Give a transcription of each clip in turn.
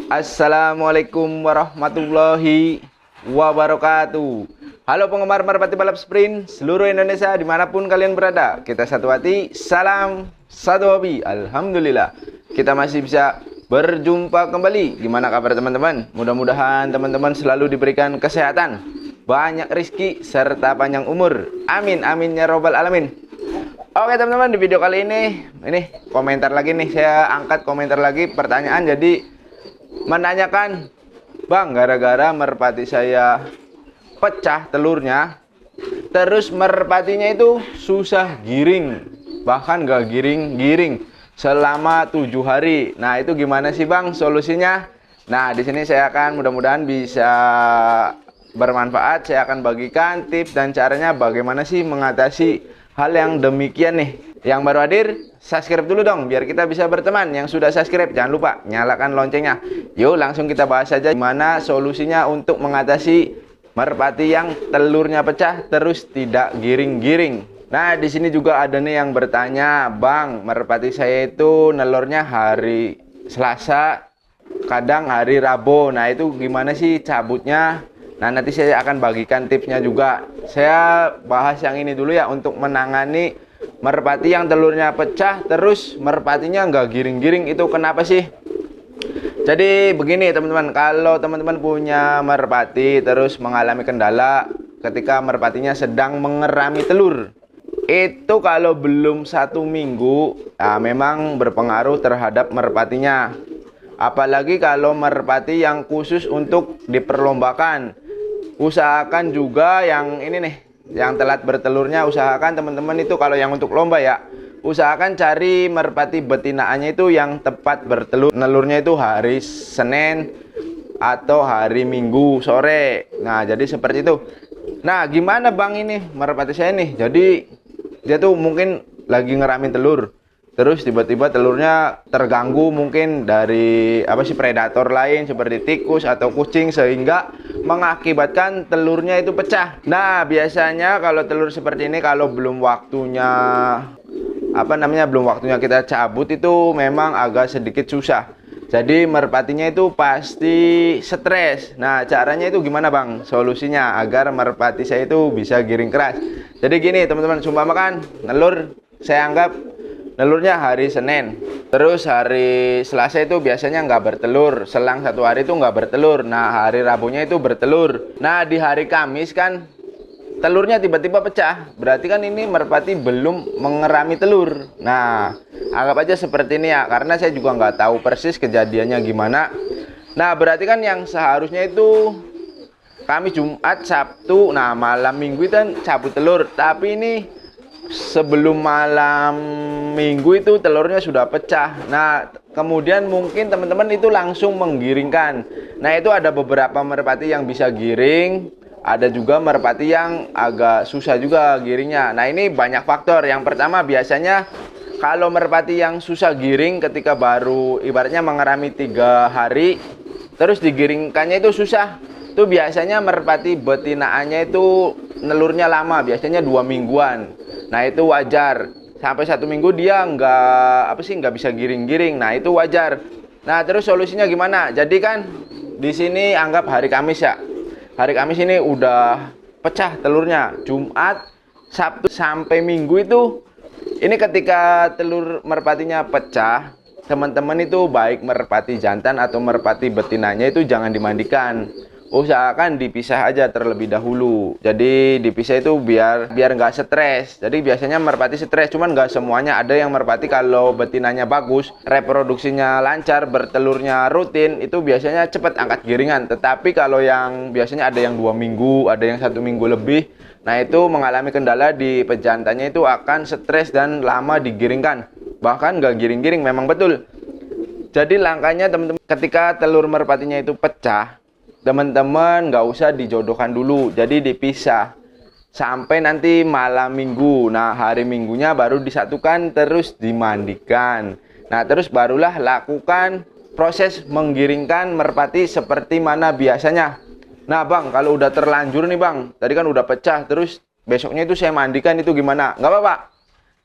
Assalamualaikum warahmatullahi wabarakatuh. Halo penggemar merpati balap sprint seluruh Indonesia dimanapun kalian berada. Kita satu hati, salam satu hobi. Alhamdulillah kita masih bisa berjumpa kembali. Gimana kabar teman-teman? Mudah-mudahan teman-teman selalu diberikan kesehatan, banyak rezeki serta panjang umur. Amin amin ya robbal alamin. Oke teman-teman, di video kali ini komentar lagi nih, saya angkat komentar lagi pertanyaan. Jadi menanyakan, Bang, gara-gara merpati saya pecah telurnya, terus merpatinya itu susah giring, bahkan gak giring-giring selama 7 hari. Nah itu gimana sih Bang solusinya? Nah di sini saya akan mudah-mudahan bisa bermanfaat. Saya akan bagikan tips dan caranya bagaimana sih mengatasi hal yang demikian nih. Yang baru hadir, subscribe dulu dong biar kita bisa berteman. Yang sudah subscribe jangan lupa nyalakan loncengnya. Yuk langsung kita bahas saja gimana solusinya untuk mengatasi merpati yang telurnya pecah terus tidak giring-giring. Nah di sini juga ada nih yang bertanya, Bang, merpati saya itu nelurnya hari Selasa, kadang hari Rabu. Nah itu gimana sih cabutnya? Nah nanti saya akan bagikan tipsnya juga. Saya bahas yang ini dulu ya, untuk menangani merpati yang telurnya pecah terus merpatinya nggak giring-giring. Itu kenapa sih? Jadi begini teman-teman, kalau teman-teman punya merpati terus mengalami kendala ketika merpatinya sedang mengerami telur, itu kalau belum 1 minggu, nah memang berpengaruh terhadap merpatinya. Apalagi kalau merpati yang khusus untuk diperlombakan. Usahakan juga yang ini nih, yang telat bertelurnya, usahakan teman-teman itu kalau yang untuk lomba ya, usahakan cari merpati betinaannya itu yang tepat bertelur. Nelurnya itu hari Senin atau hari Minggu sore. Nah jadi seperti itu. Nah gimana Bang ini merpati saya nih, jadi dia tuh mungkin lagi ngeramin telur, terus tiba-tiba telurnya terganggu mungkin dari predator lain seperti tikus atau kucing, sehingga mengakibatkan telurnya itu pecah. Nah biasanya kalau telur seperti ini kalau belum waktunya belum waktunya kita cabut, itu memang agak sedikit susah. Jadi merpatinya itu pasti stres. Nah caranya itu gimana Bang solusinya agar merpati saya itu bisa giring keras? Jadi gini teman-teman, sumpah makan telur, saya anggap telurnya hari Senin, terus hari Selasa itu biasanya nggak bertelur, selang 1 hari itu nggak bertelur. Nah hari Rabunya itu bertelur. Nah di hari Kamis kan telurnya tiba-tiba pecah, berarti kan ini merpati belum mengerami telur. Nah anggap aja seperti ini ya, karena saya juga nggak tahu persis kejadiannya gimana. Nah berarti kan yang seharusnya itu Kamis, Jumat, Sabtu, nah malam Minggu itu kan cabut telur, tapi ini sebelum malam Minggu itu telurnya sudah pecah. Nah kemudian mungkin teman-teman itu langsung menggiringkan. Nah itu ada beberapa merpati yang bisa giring, ada juga merpati yang agak susah juga giringnya. Nah ini banyak faktor. Yang pertama, biasanya kalau merpati yang susah giring ketika baru ibaratnya mengerami 3 hari terus digiringkannya itu susah, itu biasanya merpati betinaannya itu nelurnya lama, biasanya 2 mingguan. Nah itu wajar, sampai 1 minggu dia nggak bisa giring-giring. Nah itu wajar. Nah terus solusinya gimana? Jadi kan di sini anggap hari Kamis ya, hari Kamis ini udah pecah telurnya, Jumat, Sabtu sampai Minggu itu, ini ketika telur merpatinya pecah, teman-teman itu baik merpati jantan atau merpati betinanya itu jangan dimandikan. Usahakan dipisah aja terlebih dahulu. Jadi dipisah itu biar nggak stres. Jadi biasanya merpati stres, cuman nggak semuanya. Ada yang merpati kalau betinanya bagus, reproduksinya lancar, bertelurnya rutin, itu biasanya cepat angkat giringan. Tetapi kalau yang biasanya ada yang 2 minggu, ada yang 1 minggu lebih, nah itu mengalami kendala di pejantannya, itu akan stres dan lama digiringkan, bahkan nggak giring-giring memang betul. Jadi langkahnya teman-teman, ketika telur merpatinya itu pecah, teman-teman nggak usah dijodohkan dulu, jadi dipisah sampai nanti malam Minggu. Nah hari Minggunya baru disatukan terus dimandikan. Nah terus barulah lakukan proses menggiringkan merpati seperti mana biasanya. Nah Bang, kalau udah terlanjur nih Bang, tadi kan udah pecah terus besoknya itu saya mandikan, itu gimana? Nggak apa-apa.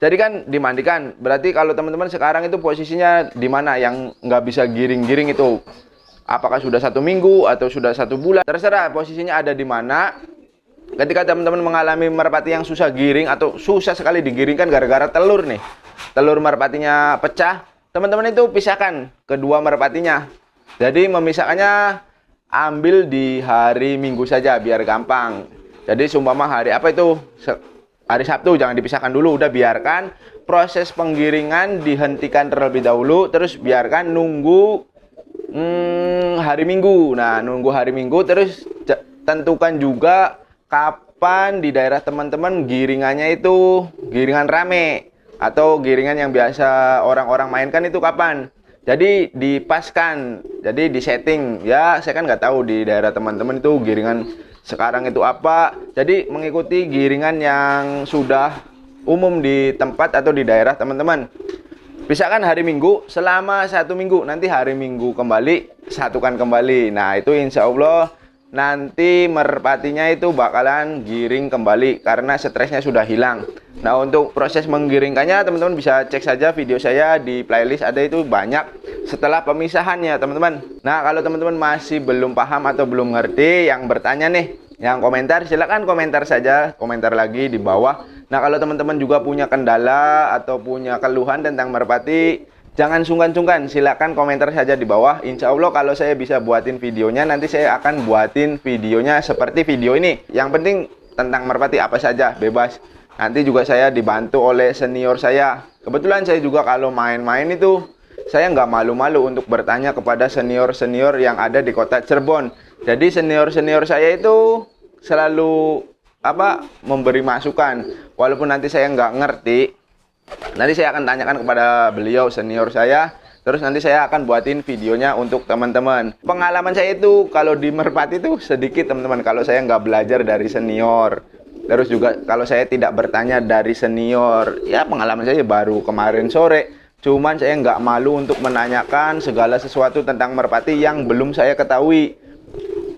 Jadi kan dimandikan, berarti kalau teman-teman sekarang itu posisinya di mana yang nggak bisa giring-giring itu, apakah sudah 1 minggu atau sudah 1 bulan, terserah posisinya ada di mana. Ketika teman-teman mengalami merpati yang susah giring atau susah sekali digiringkan gara-gara telur nih, telur merpatinya pecah, teman-teman itu pisahkan kedua merpatinya. Jadi memisahkannya ambil di hari Minggu saja biar gampang. Jadi seumpama hari apa itu, hari Sabtu jangan dipisahkan dulu, udah biarkan proses penggiringan dihentikan terlebih dahulu, terus biarkan nunggu hari Minggu. Nah, nunggu hari Minggu terus tentukan juga kapan di daerah teman-teman giringannya itu giringan rame atau giringan yang biasa orang-orang mainkan itu kapan. Jadi dipaskan, jadi disetting. Ya, saya kan nggak tahu di daerah teman-teman itu giringan sekarang itu apa. Jadi mengikuti giringan yang sudah umum di tempat atau di daerah teman-teman. Misalkan hari Minggu selama 1 minggu, nanti hari Minggu kembali satukan kembali. Nah, itu insya Allah nanti merpatinya itu bakalan giring kembali karena stresnya sudah hilang. Nah, untuk proses menggiringkannya teman-teman bisa cek saja video saya di playlist, ada itu banyak setelah pemisahannya teman-teman. Nah, kalau teman-teman masih belum paham atau belum ngerti, yang bertanya nih, yang komentar, silakan komentar saja, komentar lagi di bawah. Nah, kalau teman-teman juga punya kendala atau punya keluhan tentang merpati, jangan sungkan-sungkan, silakan komentar saja di bawah. Insya Allah kalau saya bisa buatin videonya, nanti saya akan buatin videonya seperti video ini. Yang penting tentang merpati apa saja, bebas. Nanti juga saya dibantu oleh senior saya. Kebetulan saya juga kalau main-main itu, saya nggak malu-malu untuk bertanya kepada senior-senior yang ada di kota Cirebon. Jadi senior-senior saya itu selalu memberi masukan. Walaupun nanti saya nggak ngerti, nanti saya akan tanyakan kepada beliau, senior saya. Terus nanti saya akan buatin videonya untuk teman-teman. Pengalaman saya itu kalau di merpati itu sedikit teman-teman. Kalau saya nggak belajar dari senior, terus juga kalau saya tidak bertanya dari senior, ya pengalaman saya baru kemarin sore. Cuman saya nggak malu untuk menanyakan segala sesuatu tentang merpati yang belum saya ketahui.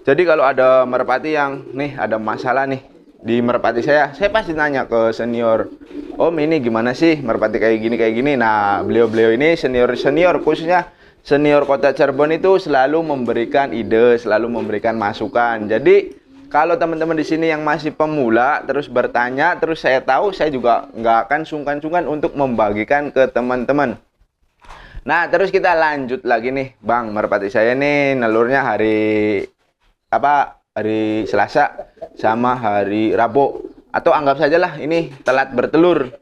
Jadi kalau ada merpati yang nih ada masalah nih di merpati saya pasti nanya ke senior. Om, ini gimana sih merpati kayak gini. Nah, beliau-beliau ini senior khususnya senior kota Cirebon itu selalu memberikan ide, selalu memberikan masukan. Jadi kalau teman-teman di sini yang masih pemula terus bertanya, terus saya tahu, saya juga nggak akan sungkan-sungkan untuk membagikan ke teman-teman. Nah, terus kita lanjut lagi nih, Bang. Merpati saya nih nelurnya hari Selasa sama hari Rabu, atau anggap sajalah ini telat bertelur.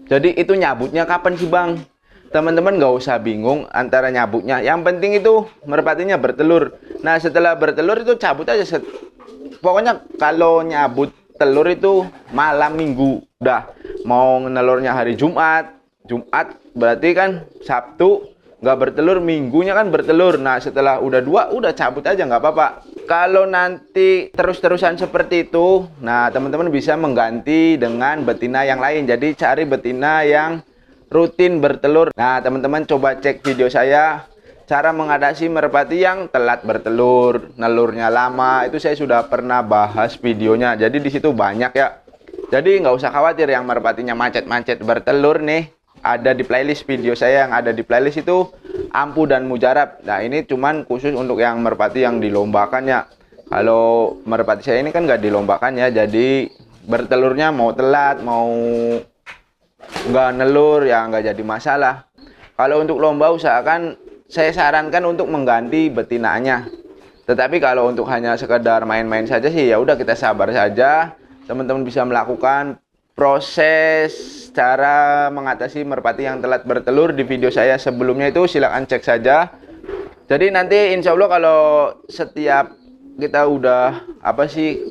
Jadi itu nyabutnya kapan sih, Bang? Teman-teman nggak usah bingung antara nyabutnya. Yang penting itu merpatinya bertelur. Nah, setelah bertelur itu cabut aja. Pokoknya kalau nyabut telur itu malam Minggu. Udah mau nelurnya hari Jumat berarti kan Sabtu nggak bertelur, Minggunya kan bertelur. Nah, setelah udah 2, udah cabut aja, nggak apa-apa. Kalau nanti terus-terusan seperti itu, nah teman-teman bisa mengganti dengan betina yang lain. Jadi cari betina yang rutin bertelur. Nah, teman-teman coba cek video saya, cara mengatasi merpati yang telat bertelur, nelurnya lama, itu saya sudah pernah bahas videonya. Jadi di situ banyak ya. Jadi nggak usah khawatir yang merpatinya macet-macet bertelur nih. Ada di playlist video saya, yang ada di playlist itu ampuh dan mujarab. Nah, ini cuman khusus untuk yang merpati yang dilombakan ya. Kalau merpati saya ini kan nggak dilombakan ya, jadi bertelurnya mau telat mau nggak nelur ya nggak jadi masalah. Kalau untuk lomba usahakan saya sarankan untuk mengganti betinanya. Tetapi kalau untuk hanya sekedar main-main saja sih ya udah kita sabar saja. Teman-teman bisa melakukan proses cara mengatasi merpati yang telat bertelur di video saya sebelumnya, itu silakan cek saja. Jadi nanti insya Allah kalau setiap kita udah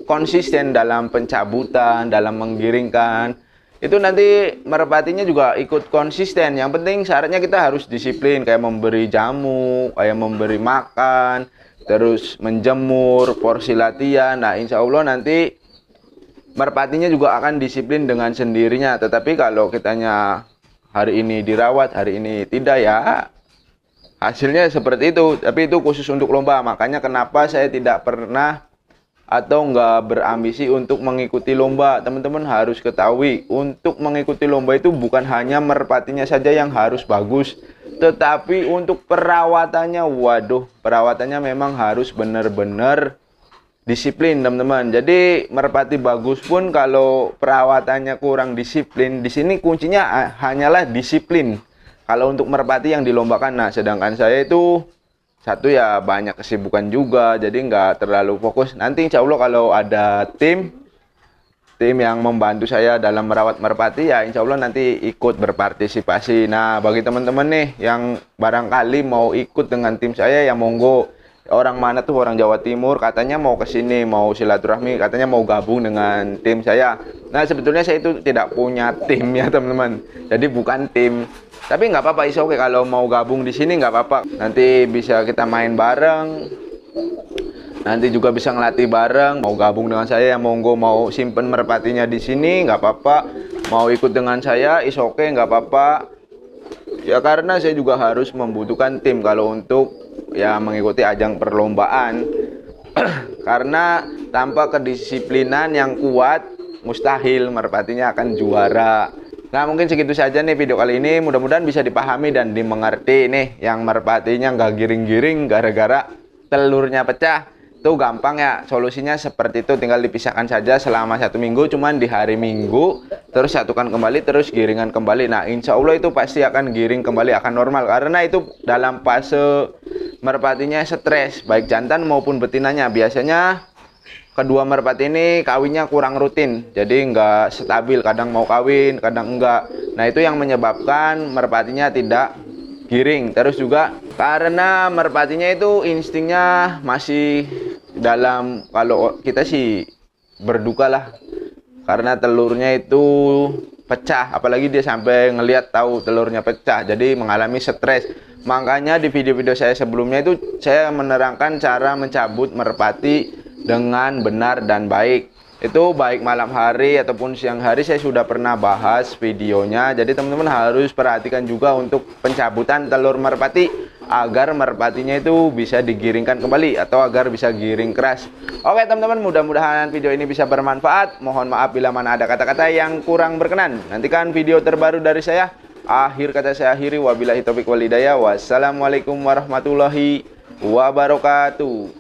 konsisten dalam pencabutan, dalam menggiringkan, itu nanti merpatinya juga ikut konsisten. Yang penting syaratnya kita harus disiplin, kayak memberi jamu, kayak memberi makan, terus menjemur, porsi latihan. Nah, insya Allah nanti merpatinya juga akan disiplin dengan sendirinya. Tetapi kalau kitanya hari ini dirawat, hari ini tidak, ya hasilnya seperti itu. Tapi itu khusus untuk lomba. Makanya kenapa saya tidak pernah atau nggak berambisi untuk mengikuti lomba. Teman-teman harus ketahui, untuk mengikuti lomba itu bukan hanya merpatinya saja yang harus bagus, tetapi untuk perawatannya, waduh, perawatannya memang harus benar-benar disiplin, teman-teman. Jadi merpati bagus pun kalau perawatannya kurang disiplin, di sini kuncinya hanyalah disiplin. Kalau untuk merpati yang dilombakan, nah sedangkan saya itu satu ya banyak kesibukan juga, jadi nggak terlalu fokus. Nanti insya Allah kalau ada tim yang membantu saya dalam merawat merpati, ya insya Allah nanti ikut berpartisipasi. Nah bagi teman-teman nih yang barangkali mau ikut dengan tim saya, ya monggo. Orang mana tuh, orang Jawa Timur, katanya mau ke sini, mau silaturahmi, katanya mau gabung dengan tim saya. Nah sebetulnya saya itu tidak punya tim ya teman-teman, jadi bukan tim. Tapi nggak apa-apa, is oke kalau mau gabung di sini nggak apa-apa. Nanti bisa kita main bareng, nanti juga bisa ngelatih bareng. Mau gabung dengan saya, yang monggo, mau simpen merpatinya di sini nggak apa-apa. Mau ikut dengan saya, is oke, nggak apa-apa. Ya karena saya juga harus membutuhkan tim kalau untuk ya mengikuti ajang perlombaan. Karena tanpa kedisiplinan yang kuat, mustahil merpatinya akan juara. Nah mungkin segitu saja nih video kali ini, mudah-mudahan bisa dipahami dan dimengerti nih. Yang merpatinya nggak giring-giring gara-gara telurnya pecah, itu gampang ya solusinya seperti itu, tinggal dipisahkan saja selama 1 minggu, cuman di hari Minggu terus satukan kembali, terus giringan kembali. Nah insya Allah itu pasti akan giring kembali, akan normal, karena itu dalam fase merpatinya stres, baik jantan maupun betinanya. Biasanya kedua merpati ini kawinnya kurang rutin, jadi nggak stabil, kadang mau kawin, kadang enggak. Nah itu yang menyebabkan merpatinya tidak giring. Terus juga karena merpatinya itu instingnya masih dalam, kalau kita sih berduka lah, karena telurnya itu pecah, apalagi dia sampai ngelihat tahu telurnya pecah, jadi mengalami stres. Makanya di video-video saya sebelumnya itu saya menerangkan cara mencabut merpati dengan benar dan baik. Itu baik malam hari ataupun siang hari saya sudah pernah bahas videonya. Jadi teman-teman harus perhatikan juga untuk pencabutan telur merpati agar merpatinya itu bisa digiringkan kembali atau agar bisa giring keras. Oke teman-teman, mudah-mudahan video ini bisa bermanfaat. Mohon maaf bila mana ada kata-kata yang kurang berkenan. Nantikan video terbaru dari saya. Akhir kata saya akhiri, wabillahi taufiq wal hidayah. Wassalamualaikum warahmatullahi wabarakatuh.